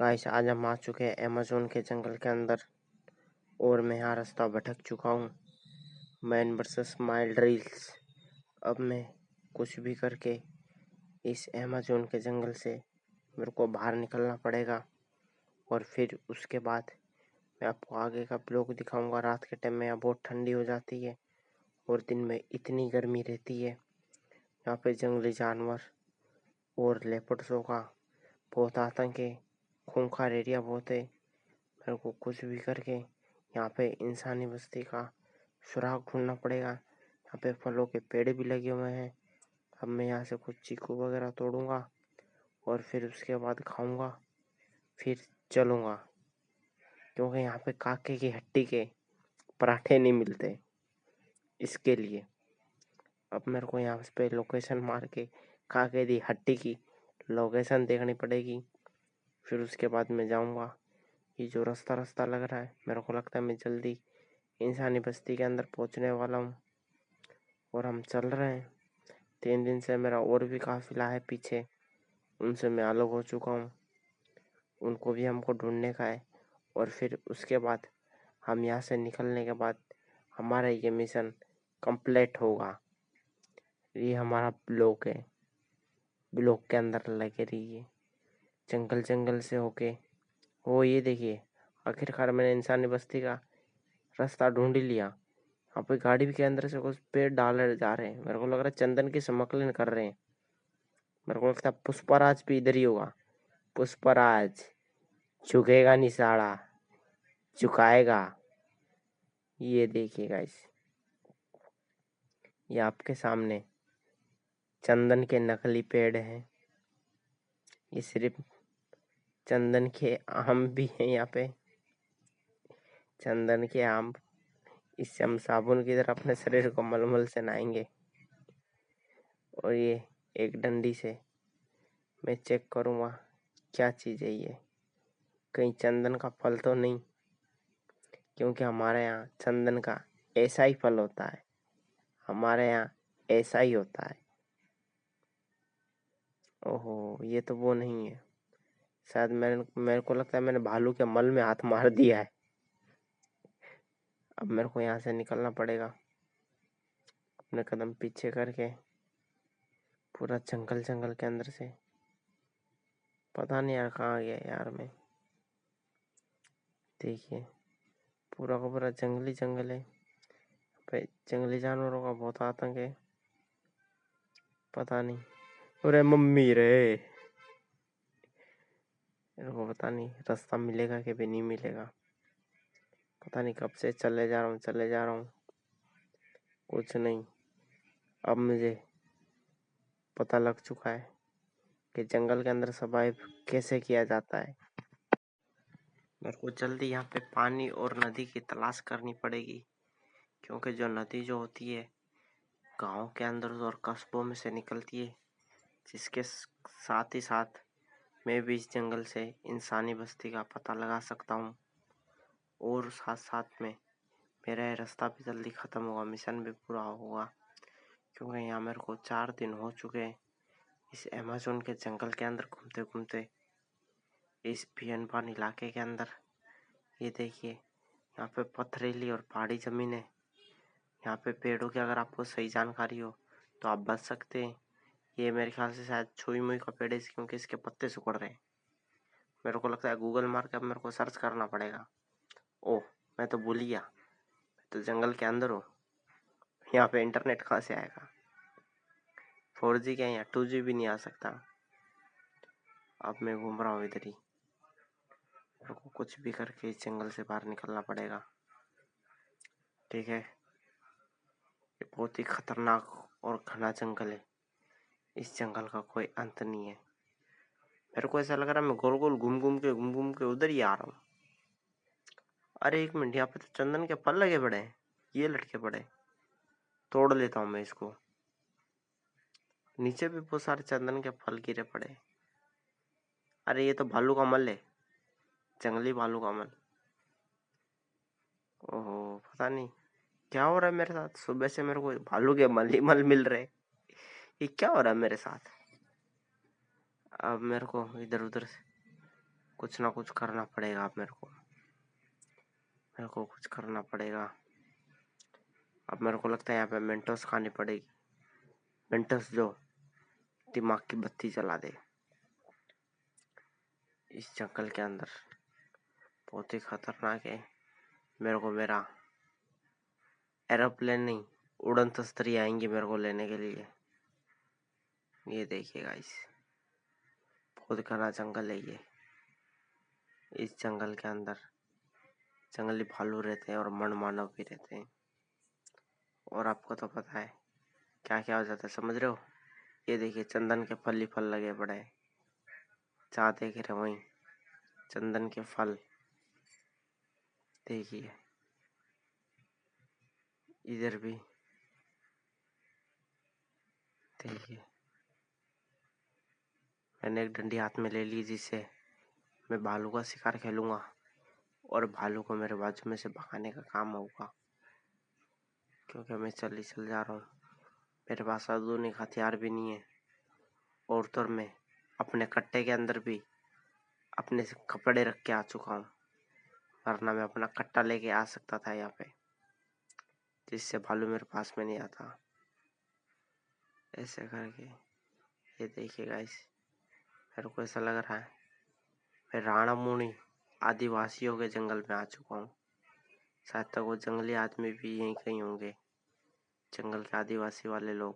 Guys आज हम आ चुके हैं अमेज़न के जंगल के अंदर और मैं यहाँ रास्ता भटक चुका हूँ। Man versus mild reels. अब मैं कुछ भी करके इस अमेज़न के जंगल से मेरे को बाहर निकलना पड़ेगा और फिर उसके बाद मैं आपको आगे का ब्लॉग दिखाऊंगा। रात के टाइम में यहाँ बहुत ठंडी हो जाती है और दिन में इतनी गर्मी रहती है। यहाँ पे जंगली जानवर और लेपर्ड्सों का बहुत आतंक है। खूंखार एरिया बहुत है। मेरे को कुछ भी करके यहाँ पे इंसानी बस्ती का सुराग ढूंढना पड़ेगा। यहाँ पे फलों के पेड़ भी लगे हुए हैं। अब मैं यहाँ से कुछ चीकू वगैरह तोड़ूंगा और फिर उसके बाद खाऊंगा, फिर चलूँगा, क्योंकि यहाँ पे काके की हड्डी के पराठे नहीं मिलते। इसके लिए अब मेरे को यहाँ पे लोकेशन मार के काके की हड्डी की लोकेशन देखनी पड़ेगी। फिर उसके बाद मैं जाऊँगा। ये जो रास्ता लग रहा है, मेरे को लगता है मैं जल्दी इंसानी बस्ती के अंदर पहुंचने वाला हूँ और हम चल रहे हैं। 3 दिन से मेरा और भी काफिला है पीछे, उनसे मैं अलग हो चुका हूँ। उनको भी हमको ढूंढने का है और फिर उसके बाद हम यहाँ से निकलने के बाद हमारा ये मिशन कंप्लीट होगा। ये हमारा ब्लॉक है। ब्लॉक के अंदर लगे रहिए। जंगल से होके वो ये देखिए, आखिरकार मैंने इंसानी बस्ती का रास्ता ढूंढ ही लिया। यहाँ पे गाड़ी के अंदर से कुछ पेड़ डाले जा रहे हैं। मेरे को लग रहा है चंदन की स्मगलिंग कर रहे हैं। मेरे को लगता है पुष्पराज भी इधर ही होगा। पुष्पराज झुकेगा नहीं साड़ा, झुकाएगा। ये देखिए गाइस, ये आपके सामने चंदन के नकली पेड़ हैं। ये सिर्फ चंदन के आम भी हैं यहाँ पे। चंदन के आम, इससे हम साबुन की तरह अपने शरीर को मलमल से नहाएंगे। और ये एक डंडी से मैं चेक करूँगा क्या चीज़ है ये, कहीं चंदन का फल तो नहीं, क्योंकि हमारे यहाँ चंदन का ऐसा ही फल होता है। हमारे यहाँ ऐसा ही होता है। ओहो, ये तो वो नहीं है। शायद मेरे को लगता है मैंने भालू के मल में हाथ मार दिया है। अब मेरे को यहाँ से निकलना पड़ेगा, अपने कदम पीछे करके पूरा जंगल के अंदर से। पता नहीं यार कहाँ गया यार मैं। देखिए पूरा का पूरा जंगल है। पे जंगली जानवरों का बहुत आतंक है। पता नहीं, अरे मम्मी रे, मेरे को पता नहीं रास्ता मिलेगा कि भी नहीं मिलेगा। पता नहीं कब से चले जा रहा हूँ, कुछ नहीं। अब मुझे पता लग चुका है कि जंगल के अंदर सर्वाइव कैसे किया जाता है। मेरे को जल्दी यहाँ पे पानी और नदी की तलाश करनी पड़ेगी, क्योंकि जो नदी जो होती है गांव के अंदर और कस्बों में से निकलती है, जिसके साथ ही साथ मैं भी इस जंगल से इंसानी बस्ती का पता लगा सकता हूँ। और साथ साथ में मेरा ये रास्ता भी जल्दी ख़त्म होगा, मिशन भी पूरा होगा, क्योंकि यहाँ मेरे को 4 दिन हो चुके हैं इस अमेज़न के जंगल के अंदर घूमते घूमते, इस बियानबान इलाके के अंदर। ये देखिए यहाँ पे पथरीली और पहाड़ी ज़मीन है। यहाँ पे पेड़ों की अगर आपको सही जानकारी हो तो आप बच सकते हैं। ये मेरे ख्याल से शायद छुई मुई का पेड़ है, क्योंकि इसके पत्ते सिकुड़ रहे हैं। मेरे को लगता है गूगल मार के अब मेरे को सर्च करना पड़ेगा। ओह, मैं तो भूल गया, मैं तो जंगल के अंदर हूँ। यहाँ पे इंटरनेट कहाँ से आएगा? 4G क्या, यहाँ 2G भी नहीं आ सकता। अब मैं घूम रहा हूँ इधर ही। मेरे को कुछ भी करके इस जंगल से बाहर निकलना पड़ेगा, ठीक है? ये बहुत ही खतरनाक और घना जंगल है। इस जंगल का कोई अंत नहीं है। मेरे को ऐसा लग रहा है मैं गोल गोल घूम घूम के उधर ही आ रहा हूँ। अरे एक मिनट, यहाँ पे तो चंदन के फल लगे पड़े हैं। ये लटके पड़े, तोड़ लेता हूँ मैं इसको। नीचे भी बहुत सारे चंदन के फल गिरे पड़े हैं। अरे ये तो भालू का मल है, जंगली भालू का मल। ओहो, पता नहीं क्या हो रहा है मेरे साथ। सुबह से मेरे को भालू के मल ही मल मिल रहे। ये क्या हो रहा है मेरे साथ? अब मेरे को इधर उधर से कुछ ना कुछ करना पड़ेगा अब मेरे को कुछ करना पड़ेगा। अब मेरे को लगता है यहाँ पे मेंटोस खानी पड़ेगी, मेंटोस जो दिमाग की बत्ती जला दे। इस जंगल के अंदर बहुत ही खतरनाक है। मेरे को मेरा एरोप्लेन नहीं, उड़न तस्तरी आएंगी मेरे को लेने के लिए। ये देखिए गाइस, बहुत घना जंगल है ये। इस जंगल के अंदर जंगली भालू रहते हैं और मनमानव भी रहते हैं। और आपको तो पता है क्या क्या हो जाता है, समझ रहे हो? ये देखिए चंदन के फल ही फल लगे पड़े हैं। जहाँ देख रहे वहीं चंदन के फल। देखिए इधर भी देखिए, मैंने एक डंडी हाथ में ले ली जिससे मैं भालू का शिकार खेलूंगा और भालू को मेरे बाजू में से भगाने का काम होगा, क्योंकि मैं चल जा रहा हूँ। मेरे पास आधुनिक हथियार भी नहीं है और तो मैं अपने कट्टे के अंदर भी अपने कपड़े रख के आ चुका हूँ, वरना मैं अपना कट्टा लेके आ सकता था यहाँ पे, जिससे भालू मेरे पास में नहीं आता। ऐसे करके ये देखिए गाइस, मेरे को ऐसा लग रहा है मैं राणा मुनि आदिवासियों के जंगल में आ चुका हूँ। शायद तक वो जंगली आदमी भी यहीं कहीं होंगे, जंगल के आदिवासी वाले लोग।